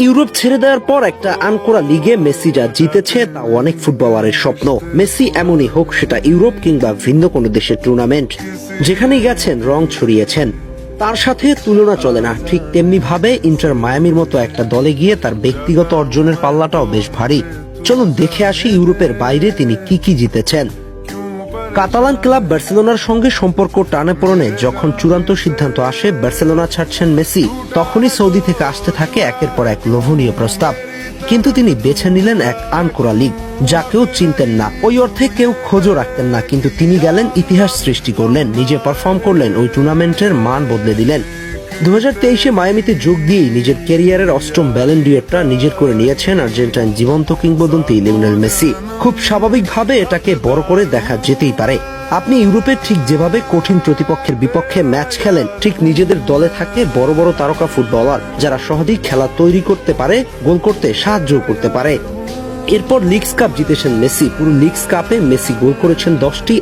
Europe ছেড়ে দেওয়ার পর একটা আনকোরা লিগে মেসি যা জিতেছে তা অনেক ফুটবলারের স্বপ্ন। মেসি এমনই হোক, সেটা ইউরোপ কিংবা ভিন্ন কোনো দেশের টুর্নামেন্ট, যেখানেই গেছেন রং ছড়িয়েছেন। তার সাথে তুলনা চলে না। ঠিক তেমনি ভাবে ইন্টার মায়ামির মতো একটা দলে গিয়ে তার ব্যক্তিগত অর্জনের পাল্লাটাও বেশ ভারী। চলুন দেখে আসি ইউরোপের বাইরে তিনি কি জিতেছেন। কাতালান ক্লাব বার্সেলোনার সঙ্গে সম্পর্ক টানাপোড়েনে যখন চূড়ান্ত সিদ্ধান্ত আসে বার্সেলোনা ছাড়ছেন মেসি, তখনই সৌদি থেকে আসতে থাকে একের পর এক লোভনীয় প্রস্তাব। কিন্তু তিনি বেছে নিলেন এক আনকোরা লিগ, যা কেউ চিনতেন না, ওই অর্থে কেউ খোঁজও রাখতেন না। কিন্তু তিনি গেলেন, ইতিহাস সৃষ্টি করলেন, নিজে পারফর্ম করলেন, ওই টুর্নামেন্টের মান বদলে দিলেন। 2023-এ মায়ামিতে যোগ দিয়েই নিজের ক্যারিয়ারের অষ্টম ব্যালন ডি'অরটা নিজের করে নিয়েছেন আর্জেন্টাইন জীবন্ত কিংবদন্তি লিওনেল মেসি। খুব স্বাভাবিকভাবে এটাকে বড় করে দেখা যেতেই পারে। আপনি ইউরোপে ঠিক যেভাবে কঠিন প্রতিপক্ষের বিপক্ষে ম্যাচ খেলেন, ঠিক নিজেদের দলে থাকে বড় বড় তারকা ফুটবলার, যারা সহজেই খেলা তৈরি করতে পারে, গোল করতে সাহায্য করতে পারে। এরপর লিগস কাপ জিতেছেন মেসি। পুরো লিগস কাপে মেসি গোল করেছেন 10টি।